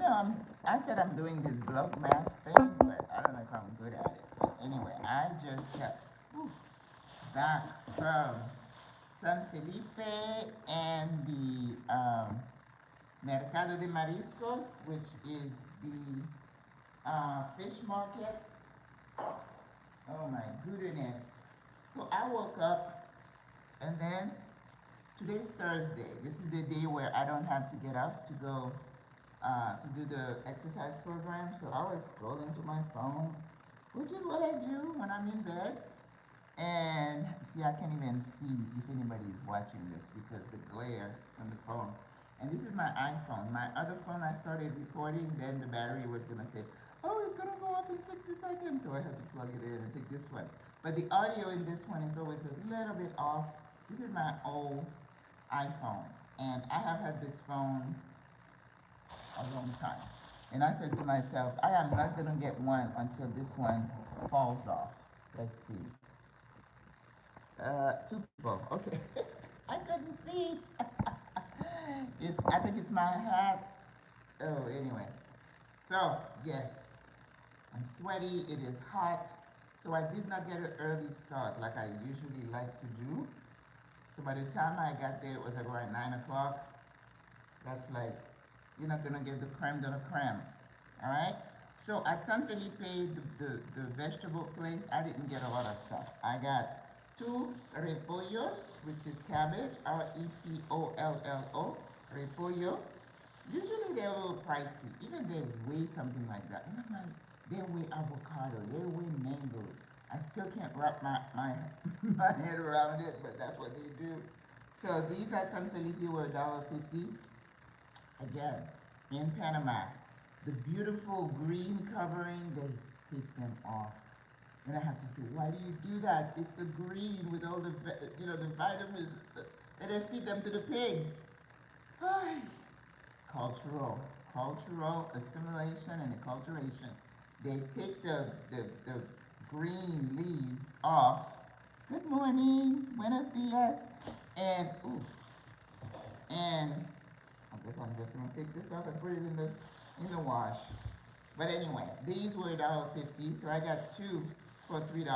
I said I'm doing this Vlogmas thing, but I don't know if I'm good at it. But anyway, I just got back from San Felipe and the Mercado de Mariscos, which is the fish market. Oh my goodness. So I woke up and then today's Thursday. This is the day where I don't have to get up to go to do the exercise program. So I was scrolling to my phone, which is what I do when I'm in bed. And see, I can't even see if anybody is watching this because the glare on the phone. And this is my iPhone. My other phone, I started recording, then the battery was gonna say, oh, it's gonna go off in 60 seconds. So I had to plug it in and take this one. But the audio in this one is always a little bit off. This is my old iPhone. And I have had this phone a long time. And I said to myself, I am not gonna get one until this one falls off. Let's see. Two people, okay. I couldn't see. I think it's my hat. Oh, anyway. So, yes, I'm sweaty, it is hot. So I did not get an early start like I usually like to do. So by the time I got there, it was like around 9 o'clock. That's like, you're not gonna get the creme de la creme, all right? So at San Felipe, the vegetable place, I didn't get a lot of stuff. I got 2 repollos, which is cabbage, R-E-P-O-L-L-O, repollo. Usually they're a little pricey, even they weigh something like that. And I'm like, they weigh avocado, they weigh mango. I still can't wrap my my head around it, but that's what they do. So these at San Felipe were $1.50. Again, in Panama, the beautiful green covering, they take them off. And I have to say, why do you do that? It's the green with all the, the vitamins, and they feed them to the pigs. Ay. Cultural assimilation and acculturation. They take the green leaves off. Good morning, buenos dias. And, and I guess I'm just gonna take this off and put it in the wash. But anyway, these were $1.50, so I got 2 for $3,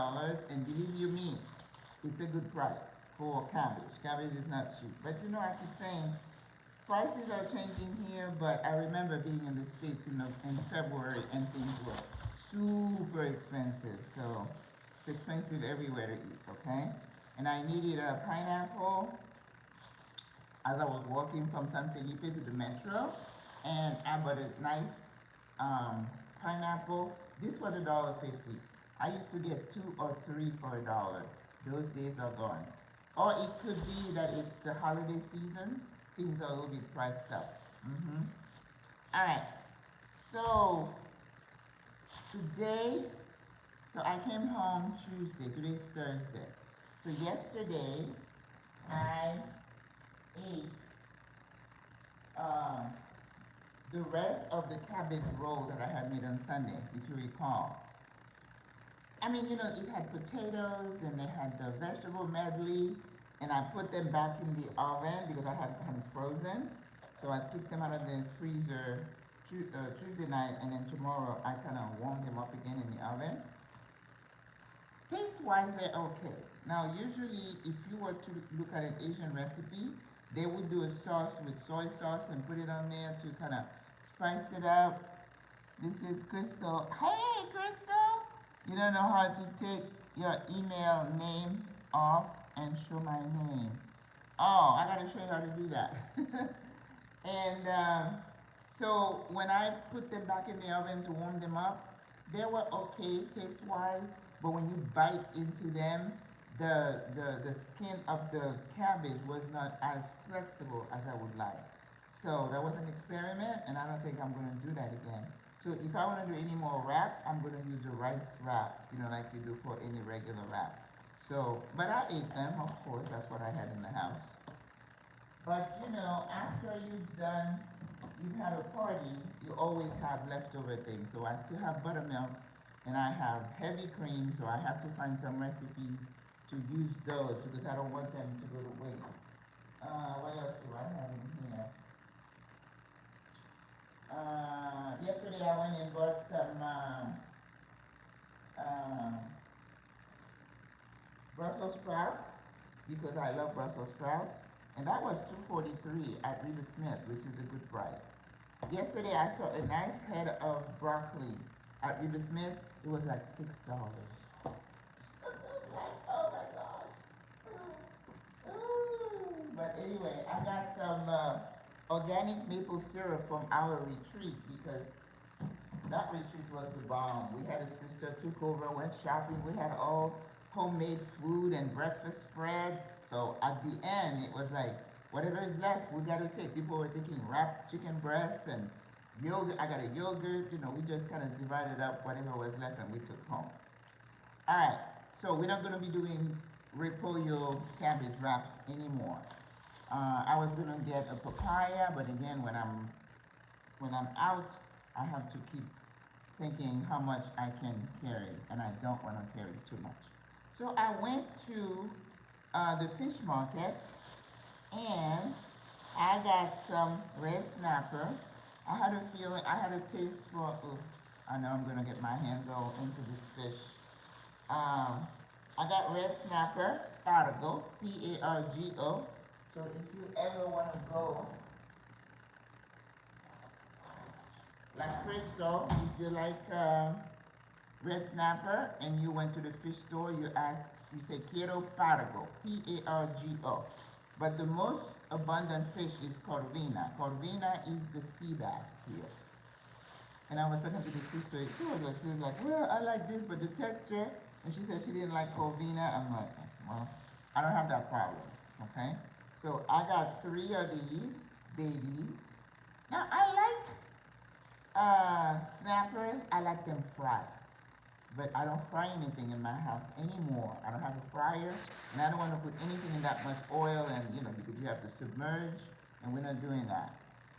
and believe you me, it's a good price for cabbage. Cabbage is not cheap, but I keep saying prices are changing here. But I remember being in the States in February and things were super expensive. So it's expensive everywhere to eat. Okay, and I needed a pineapple as I was walking from San Felipe to the metro, and I bought a nice pineapple. This was $1.50. I used to get 2 or 3 for $1. Those days are gone. Or it could be that it's the holiday season. Things are a little bit priced up. All right. So today, I came home Tuesday. Today's Thursday. So yesterday, I ate the rest of the cabbage roll that I had made on Sunday, if you recall. I mean, it had potatoes, and they had the vegetable medley, and I put them back in the oven because I had them frozen. So I took them out of the freezer Tuesday night, and then tomorrow I kind of warmed them up again in the oven. Taste-wise, they're okay. Now, usually, if you were to look at an Asian recipe, they would do a sauce with soy sauce and put it on there to kind of spice it up. This is Crystal. Hey, Crystal! You don't know how to take your email name off and show my name. Oh, I gotta show you how to do that. And so when I put them back in the oven to warm them up, they were okay taste-wise, but when you bite into them, the skin of the cabbage was not as flexible as I would like. So that was an experiment, and I don't think I'm gonna do that again. So if I want to do any more wraps, I'm going to use a rice wrap, like you do for any regular wrap. So, but I ate them, of course, that's what I had in the house. But after you've had a party, you always have leftover things. So I still have buttermilk, and I have heavy cream, so I have to find some recipes to use those because I don't want them to go to waste. What else do I have in here? yesterday I went and bought some uh, Brussels sprouts because I love Brussels sprouts, and that was $2.43 at Reba Smith, which is a good price. Yesterday I saw a nice head of broccoli at Reba Smith. It was like $6. Like, oh my gosh. Ooh. But anyway, I got some organic maple syrup from our retreat because that retreat was the bomb. We had a sister took over, went shopping. We had all homemade food and breakfast spread. So at the end, it was like, whatever is left, we got to take. People were taking wrapped chicken breast and yogurt. I got a yogurt. You know, we just kind of divided up whatever was left and we took home. All right, so we're not going to be doing repollo cabbage wraps anymore. I was going to get a papaya, but again, when I'm out, I have to keep thinking how much I can carry, and I don't want to carry too much. So I went to the fish market, and I got some red snapper. I had a feeling, I had a taste for, I know I'm going to get my hands all into this fish. I got red snapper, Pargo, P-A-R-G-O. So if you ever want to go, like Crystal, if you like red snapper and you went to the fish store, you say quiero pargo, P-A-R-G-O. But the most abundant fish is corvina. Corvina is the sea bass here. And I was talking to the sister, she was like, well, I like this, but the texture, and she said she didn't like corvina. I'm like, well, I don't have that problem, okay? So I got 3 of these babies. Now I like snappers, I like them fried. But I don't fry anything in my house anymore. I don't have a fryer, and I don't want to put anything in that much oil, and you know, because you have to submerge, and we're not doing that,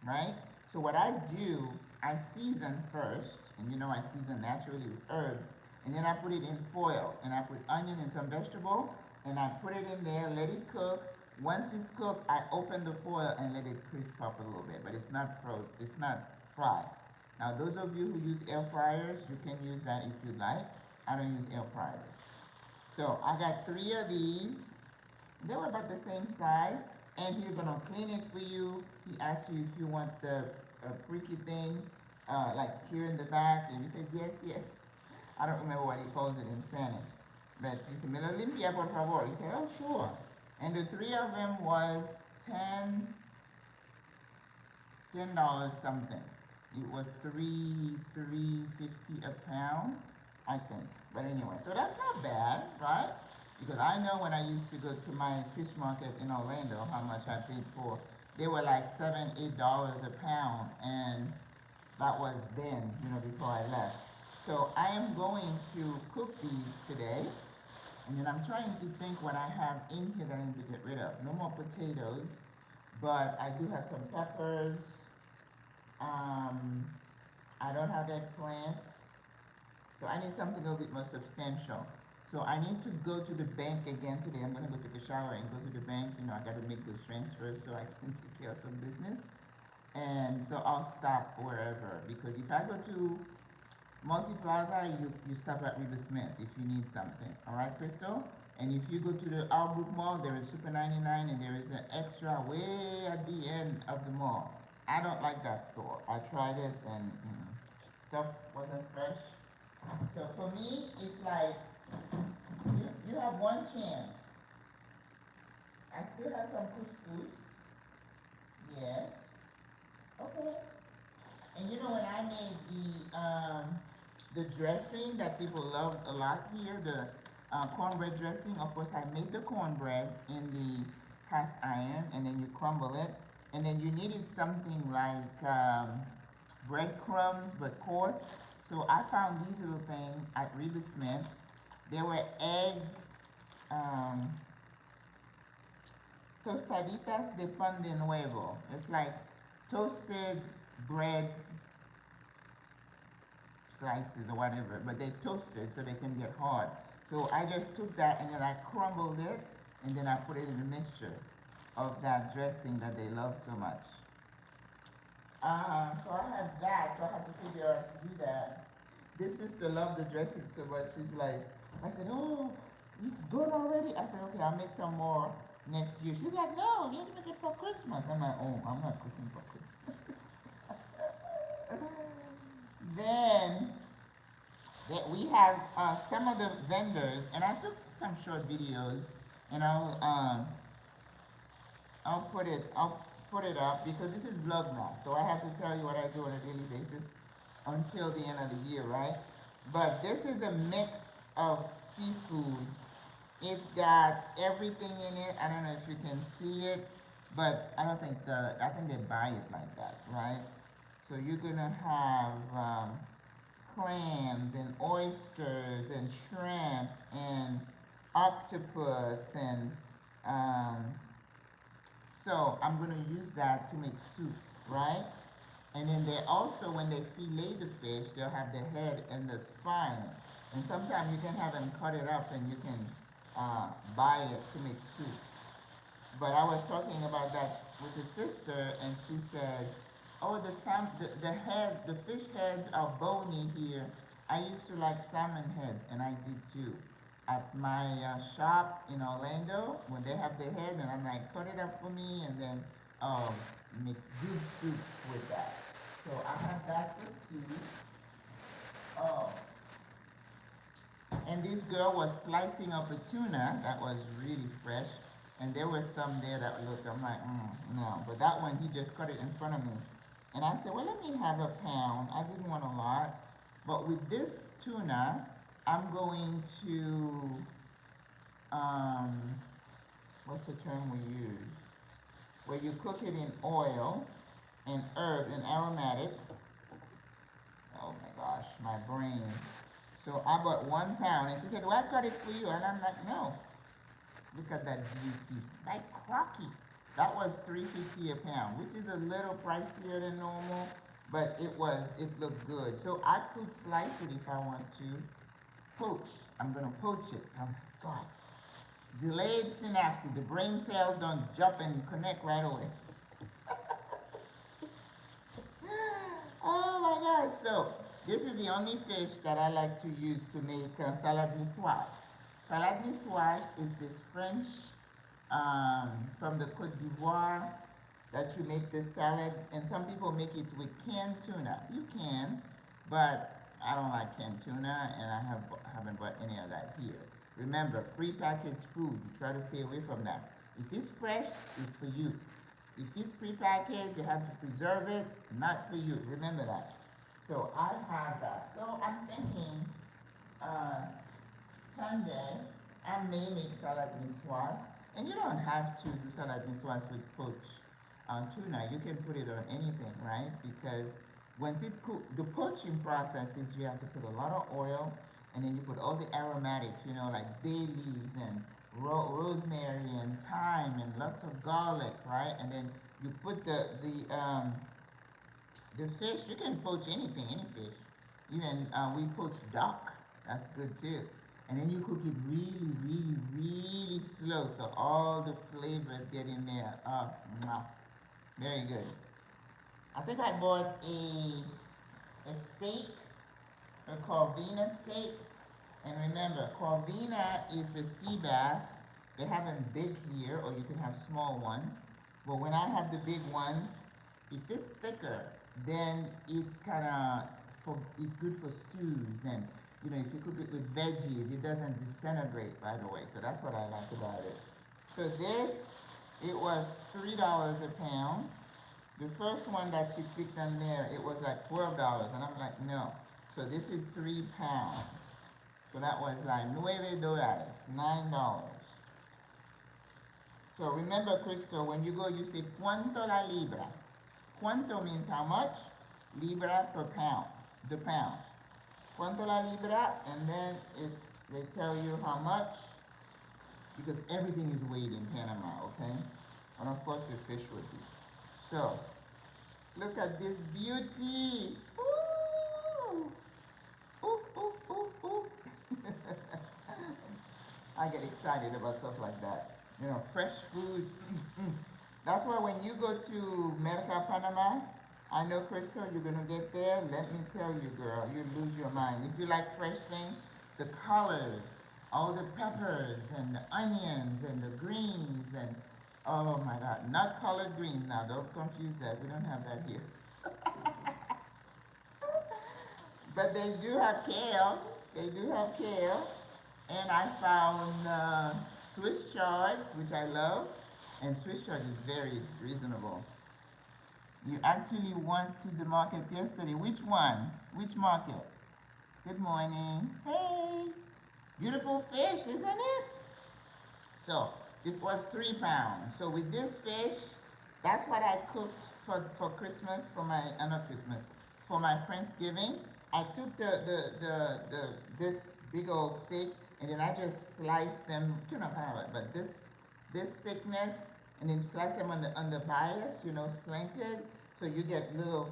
right? So what I do, I season first, and you know I season naturally with herbs, and then I put it in foil, and I put onion and some vegetable, and I put it in there, let it cook. Once it's cooked, I open the foil and let it crisp up a little bit, but it's not fried. Now, those of you who use air fryers, you can use that if you like. I don't use air fryers. So, I got 3 of these. They were about the same size. And he's going to clean it for you. He asks you if you want the pricky thing, like here in the back. And you say, yes, yes. I don't remember what he calls it in Spanish. But he said, me lo limpia, por favor. He said, oh, sure. And the 3 of them was $10 something. It was $3.50 a pound, I think. But anyway, so that's not bad, right? Because I know when I used to go to my fish market in Orlando, how much I paid for. They were like $7, $8 a pound, and that was then, you know, before I left. So I am going to cook these today, and then I'm trying to think what I have in here that I need to get rid of. No more potatoes, but I do have some peppers. I don't have eggplants, so I need something a little bit more substantial. So I need to go to the bank again today. I'm going to go take a shower and go to the bank. You know, I got to make those transfers so I can take care of some business. And so I'll stop wherever, because if I go to Multi-Plaza, you stop at Reba Smith if you need something. All right, Crystal? And if you go to the Outbrook Mall, there is Super 99, and there is an extra way at the end of the mall. I don't like that store. I tried it, and stuff wasn't fresh. So for me, it's like, you have one chance. I still have some couscous. Yes. Okay. And you know when I made the dressing that people love a lot here, the cornbread dressing, of course I made the cornbread in the cast iron, and then you crumble it, and then you needed something like breadcrumbs but coarse. So I found these little things at Reba Smith. They were egg tostaditas de pan de nuevo. It's like toasted bread slices or whatever, but they toasted so they can get hard. So I just took that and then I crumbled it, and then I put it in a mixture of that dressing that they love so much. So I have that, so I have to figure out to do that. This sister loved the dressing so much, she's like, I said, oh, it's good already? I said, okay, I'll make some more next year. She's like, no, you have to make it for Christmas. I'm like, oh, I'm not cooking for Christmas. Then that we have some of the vendors, and I took some short videos, and I'll put it up because this is Vlogmas, so I have to tell you what I do on a daily basis until the end of the year, right? But this is a mix of seafood. It's got everything in it. I don't know if you can see it, but I think they buy it like that, right? So you're gonna have clams and oysters and shrimp and octopus and um, so I'm going to use that to make soup, right? And then they also, when they fillet the fish, they'll have the head and the spine. And sometimes you can have them cut it up and you can buy it to make soup. But I was talking about that with a sister, and she said, oh, the head, the fish heads are bony here. I used to like salmon head, and I did too. At my shop in Orlando, when they have the head, and I'm like, cut it up for me, and then make good soup with that. So I have that for soup. Oh, and this girl was slicing up a tuna that was really fresh, and there were some there that looked, I'm like, no. But that one, he just cut it in front of me. And I said, well, let me have a pound. I didn't want a lot. But with this tuna, I'm going to, what's the term we use? Where you cook it in oil and herb and aromatics. Oh my gosh, my brain. So I bought 1 pound, and she said, well, I cut it for you. And I'm like, no. Look at that beauty. Like crocky. That was $3.50 a pound, which is a little pricier than normal, but it looked good. So I could slice it if I want to. Poach. I'm gonna poach it. Oh my God. Delayed synapse. The brain cells don't jump and connect right away. Oh my God. So this is the only fish that I like to use to make salade niçoise. Salade niçoise is this French from the Côte d'Ivoire that you make this salad, and some people make it with canned tuna. You can, but I don't like canned tuna, and I haven't bought any of that here. Remember, prepackaged food, you try to stay away from that. If it's fresh, it's for you. If it's prepackaged, you have to preserve it, not for you. Remember that. So I have that. So I'm thinking Sunday, I may make salad niçoise. And you don't have to do salad niçoise with poached tuna. You can put it on anything, right? Because once it cooks, the poaching process is you have to put a lot of oil, and then you put all the aromatics, like bay leaves and rosemary and thyme and lots of garlic, right? And then you put the fish. You can poach anything, any fish. Even we poach duck. That's good too. And then you cook it really, really, really slow, so all the flavors get in there. Very good. I think I bought a steak, a Corvina steak. And remember, Corvina is the sea bass. They have them big here, or you can have small ones. But when I have the big ones, if it's thicker, then it it's good for stews. And if you cook it with veggies, it doesn't disintegrate right away. So that's what I like about it. So this, it was $3 a pound. The first one that she picked on there, it was like $12, and I'm like, no. So this is 3 pounds. So that was like $9. So remember, Crystal, when you go, you say cuánto la libra. Cuánto means how much, libra per pound, the pound. Cuánto la libra, and then they tell you how much, because everything is weighed in Panama, okay? And of course the fish would be. So, look at this beauty. Ooh! Ooh, ooh, ooh, ooh. I get excited about stuff like that. Fresh food. That's why when you go to Merca Panama, I know, Crystal, you're gonna get there. Let me tell you, girl, you'd lose your mind. If you like fresh things, the colors, all the peppers and the onions and the greens and oh my God, not colored green now. Don't confuse that. We don't have that here. But they do have kale. They do have kale. And I found Swiss chard, which I love. And Swiss chard is very reasonable. You actually went to the market yesterday. Which one? Which market? Good morning. Hey! Beautiful fish, isn't it? So, this was 3 pounds. So with this fish, that's what I cooked for Christmas, for my, not Christmas, for my Thanksgiving. I took this big old steak and then I just sliced them, you know, kind of like, but this thickness, and then slice them on the bias, you know, slanted, so you get little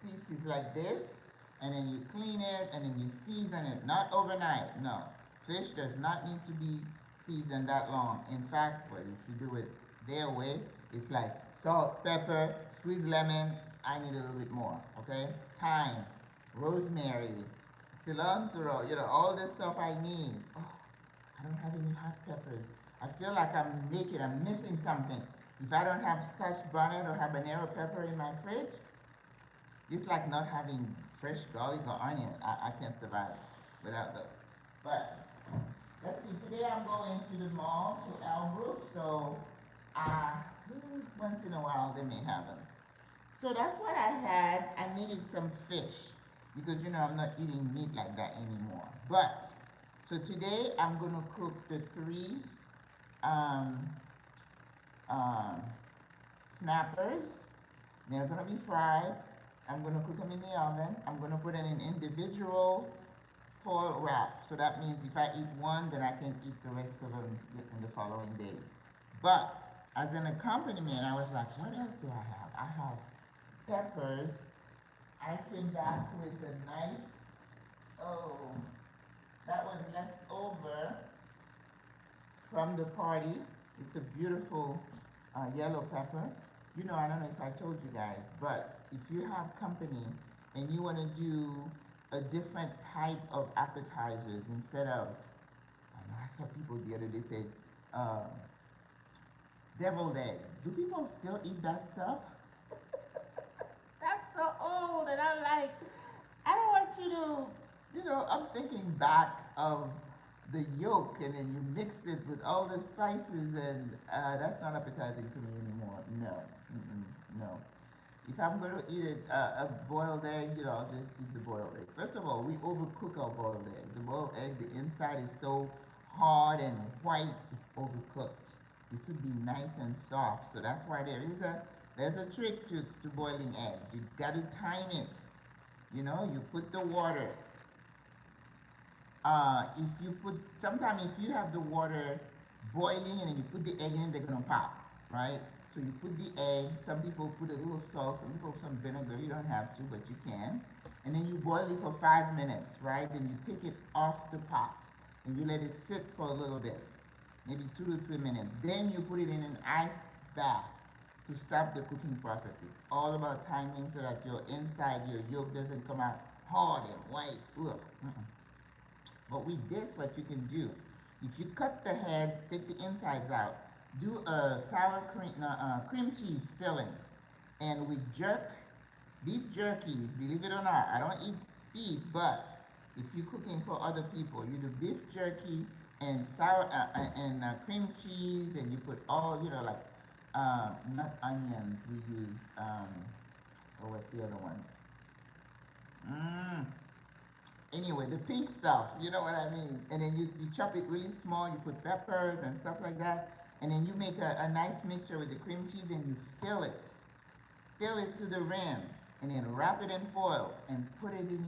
pieces like this, and then you clean it, and then you season it, not overnight, no. Fish does not need to be seasoned that long. In fact, well, if you do it their way, it's like salt, pepper, squeeze lemon, I need a little bit more, okay? Thyme, rosemary, cilantro, you know, all this stuff I need. Oh, I don't have any hot peppers. I feel like I'm naked, I'm missing something. If I don't have scotch bonnet or habanero pepper in my fridge, it's like not having fresh garlic or onion. I can't survive without those. But let's see, today I'm going to the mall to Albrook, so once in a while they may have them. So that's what I had. I needed some fish because, you know, I'm not eating meat like that anymore. But, so today I'm going to cook the 3 snappers. They're going to be fried. I'm going to cook them in the oven. I'm going to put them in individual foil wrap. So that means if I eat one, then I can eat the rest of them in the following days. But as an accompaniment, I was like, what else do I have? I have peppers. I came back with a nice, that was left over from the party. It's a beautiful yellow pepper. You know, I don't know if I told you guys, but if you have company and you want to do a different type of appetizers instead of, I know I saw people the other day say, deviled eggs. Do people still eat that stuff? That's so old, and I'm like, I don't want you to, you know, I'm thinking back of the yolk, and then you mix it with all the spices, and that's not appetizing to me anymore. No, no. If I'm going to eat a boiled egg, you know, I'll just eat the boiled egg. First of all, we overcook our boiled egg. The boiled egg, the inside is so hard and white, it's overcooked. It should be nice and soft. So that's why there's a trick to boiling eggs. You got to time it. You know, you put the water. Sometimes if you have the water boiling and then you put the egg in, they're gonna pop, right? So you put the egg, some people put a little salt, some people put some vinegar, you don't have to, but you can. And then you boil it for 5 minutes, right? Then you take it off the pot and you let it sit for a little bit, maybe 2 to 3 minutes. Then you put it in an ice bath to stop the cooking process. It's all about timing so that your inside, your yolk doesn't come out hard and white. Ugh. But with this, what you can do, if you cut the head, take the insides out, do a sour cream cheese filling, and with beef jerkies, believe it or not, I don't eat beef, but if you're cooking for other people, you do beef jerky and cream cheese, and you put all, you know, like, not onions, we use, what's the other one? Anyway, the pink stuff, you know what I mean? And then you chop it really small, you put peppers and stuff like that, and then you make a nice mixture with the cream cheese and you fill it to the rim, and then wrap it in foil and put it in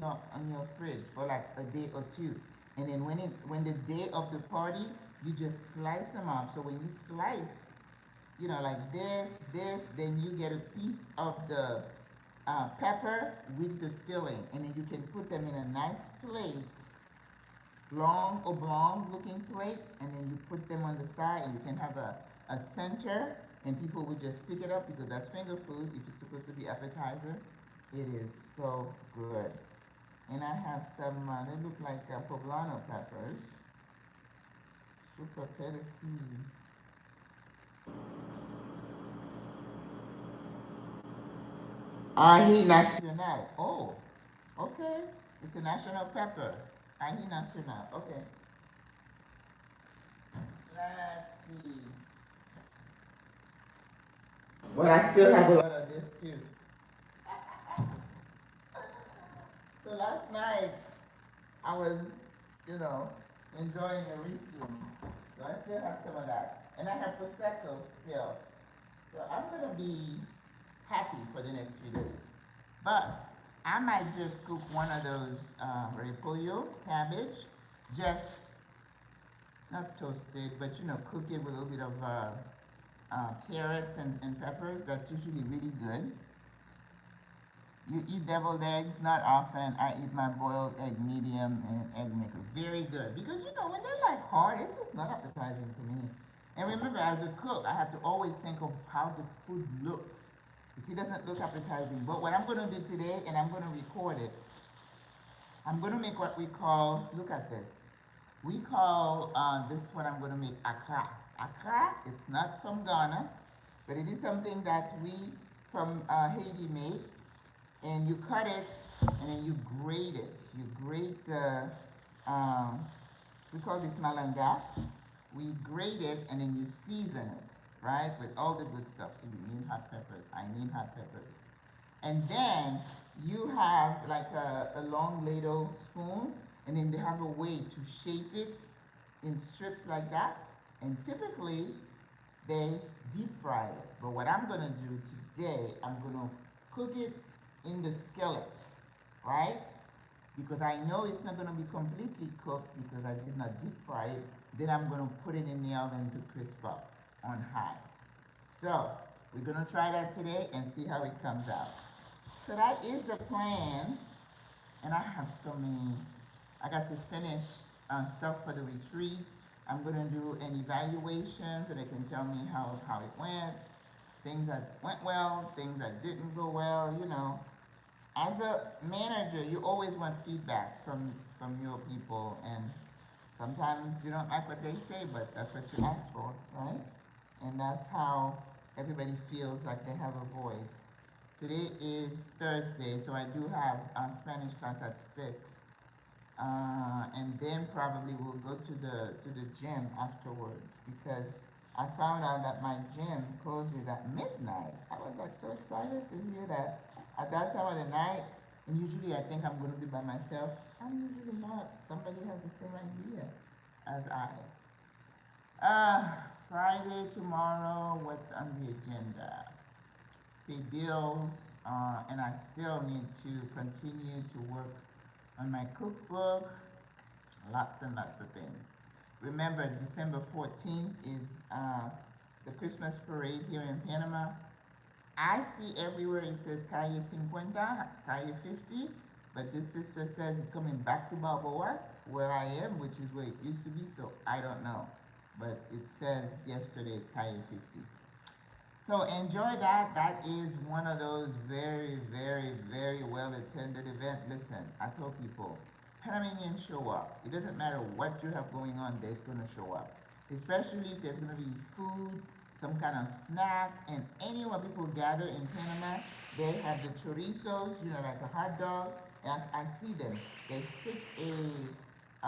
your fridge for like a day or 2. And then when the day of the party, you just slice them up. So when you slice, you know, like this, then you get a piece of the pepper with the filling, and then you can put them in a nice plate, long oblong looking plate, and then you put them on the side, and you can have a center and people would just pick it up because that's finger food. If it's supposed to be appetizer, it is so good. And I have some, they look like poblano peppers, super persil. Ají nacional. Oh, okay. It's a national pepper. Ají nacional. Okay. Let's see. Well, I still have a lot of this too. So last night I was, you know, enjoying a Riesling. So I still have some of that. And I have Prosecco still. So I'm gonna be happy for the next few days. But I might just cook one of those repollo cabbage, just not toasted, but you know, cook it with a little bit of carrots and peppers. That's usually really good. You eat deviled eggs? Not often. I eat my boiled egg medium and egg maker. Very good. Because you know, when they're like hard, it's just not appetizing to me. And remember, as a cook, I have to always think of how the food looks. If it doesn't look appetizing. But what I'm going to do today, and I'm going to record it, I'm going to make what we call, look at this. We call this what I'm going to make akra. Akra, it's not from Ghana, but it is something that we from Haiti made. And you cut it, and then you grate it. You grate the, we call this malanga. We grate it, and then you season it, right, with all the good stuff. So you need hot peppers. I need hot peppers. And then you have like a long ladle spoon, and then they have a way to shape it in strips like that. And typically, they deep fry it. But what I'm going to do today, I'm going to cook it in the skillet, right? Because I know it's not going to be completely cooked because I did not deep fry it. Then I'm going to put it in the oven to crisp up on high. So we're going to try that today and see how it comes out. So that is the plan. And I have so many. I got to finish stuff for the retreat. I'm going to do an evaluation so they can tell me how it went. Things that went well, things that didn't go well, you know. As a manager, you always want feedback from your people, and sometimes you don't like what they say, but that's what you ask for, right? And that's how everybody feels like they have a voice. Today is Thursday, so I do have a Spanish class at 6. And then probably we'll go to the gym afterwards because I found out that my gym closes at midnight. I was like so excited to hear that at that time of the night. And usually I think I'm going to be by myself. I'm usually not. Somebody has the same idea as I. Friday, tomorrow, what's on the agenda? Pay bills, and I still need to continue to work on my cookbook. Lots and lots of things. Remember, December 14th is the Christmas parade here in Panama. I see everywhere it says Calle 50, Calle 50, but this sister says it's coming back to Balboa, where I am, which is where it used to be, so I don't know. But it says yesterday Calle 50. So enjoy that. That is one of those very, very, very well attended events. Listen, I told people, Panamanians show up. It doesn't matter what you have going on, they're going to show up. Especially if there's going to be food, some kind of snack, and anywhere people gather in Panama, they have the chorizos, you know, like a hot dog. And I see them. They stick a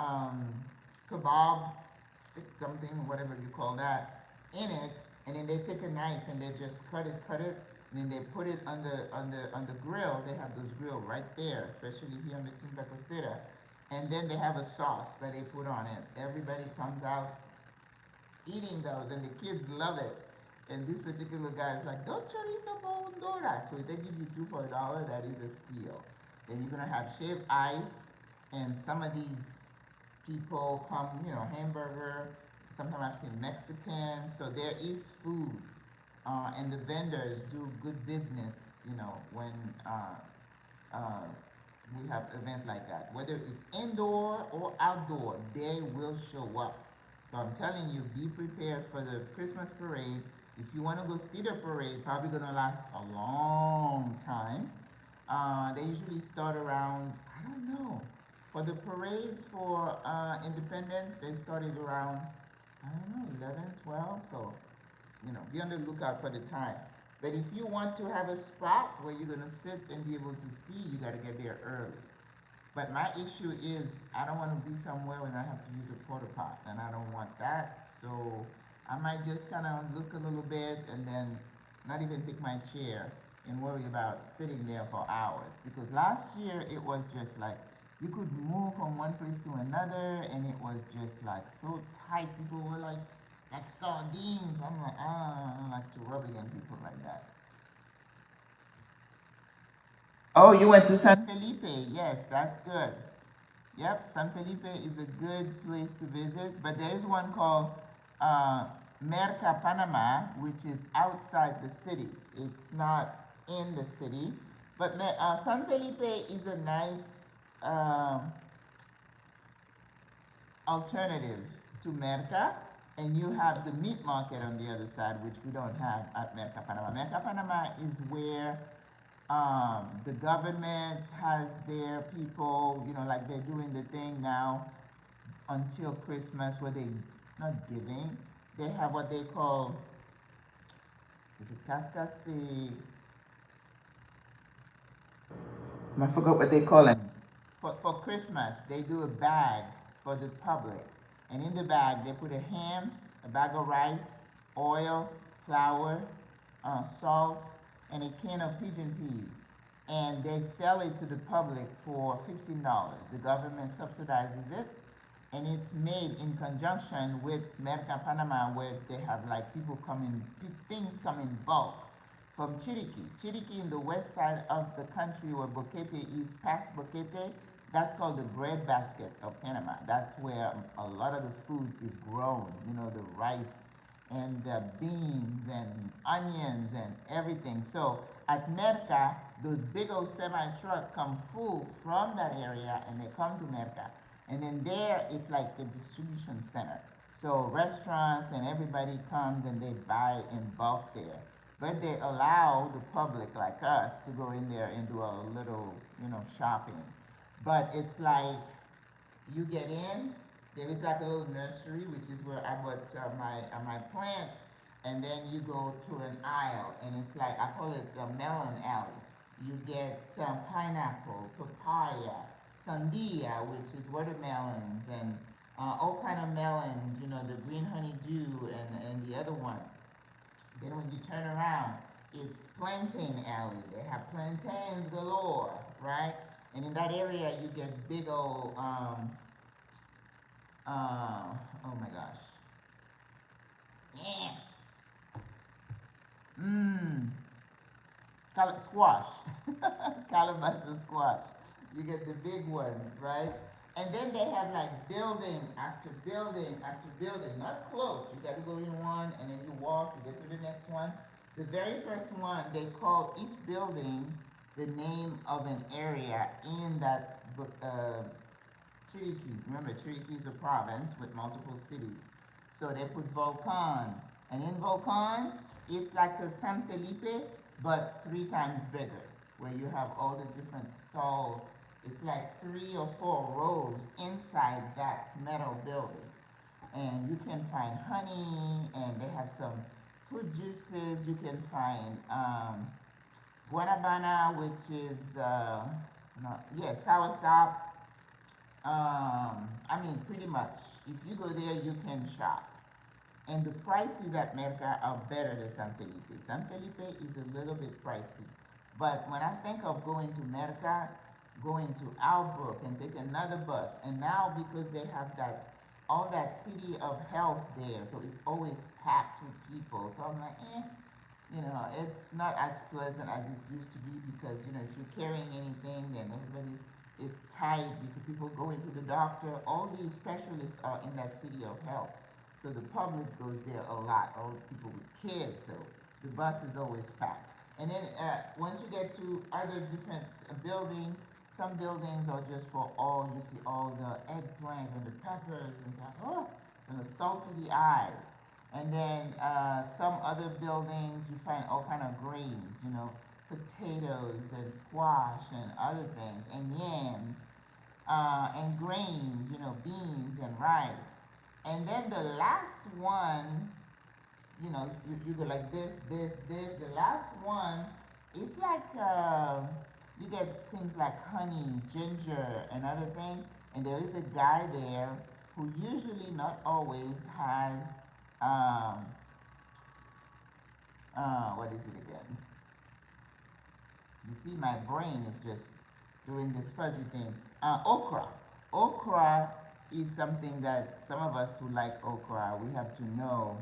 kebab, stick something, whatever you call that, in it, and then they take a knife and they just cut it, and then they put it on the grill. They have those grill right there, especially here on the Quinta Costera. And then they have a sauce that they put on it. Everybody comes out eating those, and the kids love it. And this particular guy is like, don't chorizo bon dora. So if they give you 2 for $1, that is a steal. Then you're gonna have shaved ice, and some of these people come, you know, hamburger. Sometimes I've seen Mexican. So there is food, and the vendors do good business, you know, when we have event like that. Whether it's indoor or outdoor, they will show up. So I'm telling you, be prepared for the Christmas parade. If you want to go see the parade, probably going to last a long time. They usually start around, I don't know. For the parades for Independence, they started around, I don't know, 11, 12. So, be on the lookout for the time. But if you want to have a spot where you're going to sit and be able to see, you got to get there early. But my issue is I don't want to be somewhere when I have to use a porta pot, and I don't want that. So I might just kind of look a little bit and then not even take my chair and worry about sitting there for hours. Because last year it was just like you could move from one place to another, and it was just like so tight. People were like sardines. I'm like, I don't like to rub against people like that. Oh, you went to San Felipe. Yes, that's good. Yep, San Felipe is a good place to visit, but there is one called uh, Merca Panama, which is outside the city. It's not in the city, but San Felipe is a nice alternative to Merca, and you have the meat market on the other side, which we don't have at Merca Panama. Merca Panama is where the government has their people, like they're doing the thing now until Christmas where they not giving, they have what they call, is it cascaste? I forgot what they call it. For Christmas, they do a bag for the public, and in the bag they put a ham, a bag of rice, oil, flour, salt, and a can of pigeon peas, and they sell it to the public for $15. The government subsidizes it, and it's made in conjunction with Merca Panama, where they have like people coming, things come in bulk from Chiriqui. Chiriqui in the west side of the country where Boquete is, past Boquete, that's called the bread basket of Panama. That's where a lot of the food is grown, the rice and the beans and onions and everything. So at Merca, those big old semi-trucks come full from that area, and they come to Merca. And then there it's like a distribution center. So restaurants and everybody comes and they buy in bulk there. But they allow the public like us to go in there and do a little, shopping. But it's like you get in, there is like a little nursery, which is where I bought my plant, and then you go to an aisle, and it's like, I call it the melon alley. You get some pineapple, papaya, sandia, which is watermelons, and all kind of melons, the green honeydew, and the other one. Then when you turn around, it's plantain alley. They have plantains galore, right? And in that area, you get big old, oh my gosh. Yeah. Mmm. Squash. Calabaza squash. You get the big ones, right? And then they have like building after building after building. Not close. You got to go in one, and then you walk, you get to the next one. The very first one, they call each building the name of an area in that Chiriqui. Remember, Chiriqui is a province with multiple cities. So they put Volcan. And in Volcan, it's like a San Felipe, but 3 times bigger, where you have all the different stalls. It's like 3 or 4 rows inside that metal building. And you can find honey, and they have some fruit juices. You can find guanabana, which is, soursop. I mean, pretty much, if you go there, you can shop. And the prices at Merca are better than San Felipe. San Felipe is a little bit pricey. But when I think of going to Merca, going to Albrook and take another bus, and now because they have all that city of health there, so it's always packed with people. So I'm like, it's not as pleasant as it used to be, because, if you're carrying anything, then everybody is tight, because people go into the doctor. All these specialists are in that city of health. So the public goes there a lot, all people with kids, so the bus is always packed. And then once you get to other different buildings, some buildings are just for you see all the eggplant and the peppers and stuff, and the salt to the eyes. And then some other buildings, you find all kind of grains, you know, potatoes and squash and other things, and yams, and grains, you know, beans and rice. And then the last one, you know, you go like this. The last one, it's like you get things like honey, ginger, and other things. And there is a guy there who usually, not always, has what is it again? You see, my brain is just doing this fuzzy thing. Okra. Okra is something that some of us who like okra, we have to know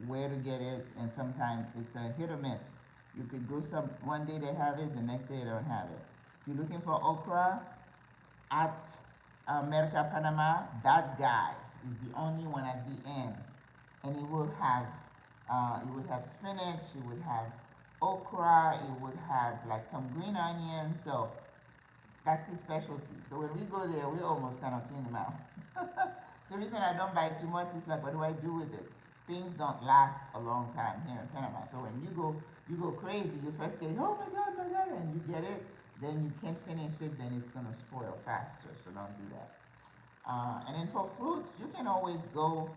where to get it, and sometimes it's a hit or miss. You could go one day they have it, the next day they don't have it. If you're looking for okra at America Panama, that guy is the only one at the end, and it will have spinach, it would have okra, it would have like some green onion. So that's his specialty. So when we go there, we almost kind of clean him out. The reason I don't buy too much is like, what do I do with it? Things don't last a long time here in Panama. So when you go crazy, you first get, oh my God, and you get it, then you can't finish it, then it's gonna spoil faster. So don't do that. And then for fruits, you can always go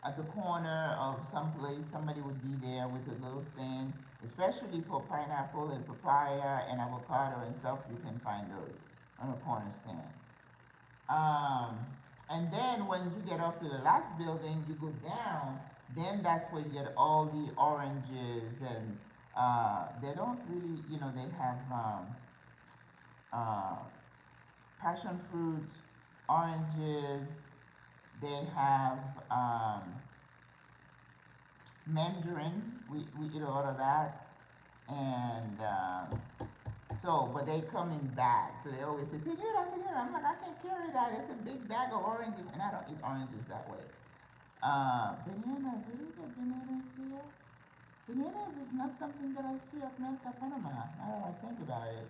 at the corner of some place, somebody would be there with a little stand, especially for pineapple and papaya and avocado and stuff. You can find those on a corner stand. And then when you get off to the last building, you go down, then that's where you get all the oranges, and they don't really, you know, they have passion fruit, oranges, they have mandarin, we eat a lot of that, and but they come in bags, so they always say, Senora, I'm like, I can't carry that, it's a big bag of oranges, and I don't eat oranges that way. Bananas, where do you get bananas here? Bananas is not something that I see at America Panama, now that I think about it.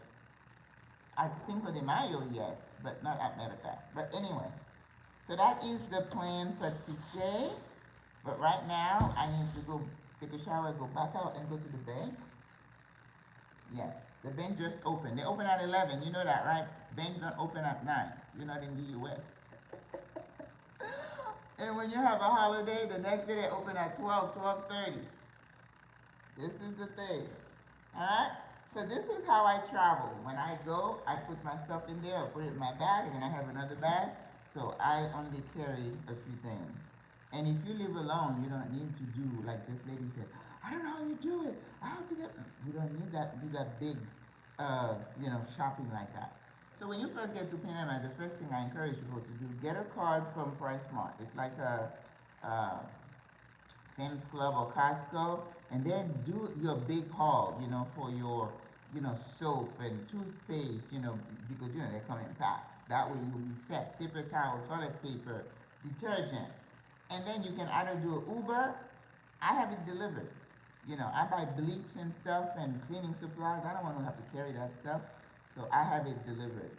At Cinco de Mayo, yes, but not at America. But anyway, so that is the plan for today. But right now, I need to go take a shower, go back out, and go to the bank. Yes, the bank just opened. They open at 11. You know that, right? Banks don't open at 9. You're not in the U.S. And when you have a holiday, the next day they open at 12, 12:30. This is the thing. Alright? So this is how I travel. When I go, I put my stuff in there, I put it in my bag, and then I have another bag. So I only carry a few things. And if you live alone, you don't need to do like this lady said, I don't know how you do it. I have to get, you don't need that, do that big, you know, shopping like that. So when you first get to Panama, the first thing I encourage people to do, get a card from PriceSmart. It's like a Sam's Club or Costco, and then do your big haul, you know, for your, you know, soap and toothpaste, you know, because, you know, they come in packs. That way you'll be set. Paper towel, toilet paper, detergent. And then you can either do an Uber. I have it delivered. You know, I buy bleach and stuff and cleaning supplies. I don't want to have to carry that stuff. So I have it delivered.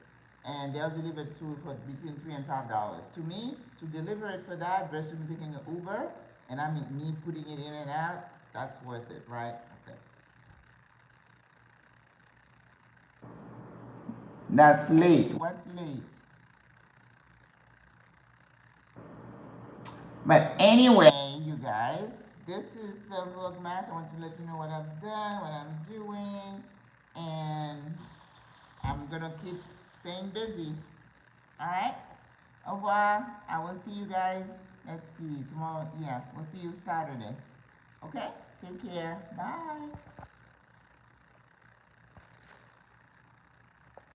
And they'll deliver it to for between $3 and $5. To me, to deliver it for that versus me taking an Uber, and I mean me putting it in and out, that's worth it, right? Okay. That's late. What's late? But anyway, you guys, this is the Vlogmas. I want to let you know what I've done, what I'm doing, and I'm gonna keep staying busy. Alright? Au revoir. I will see you guys, let's see, tomorrow, yeah, we'll see you Saturday. Okay? Take care. Bye.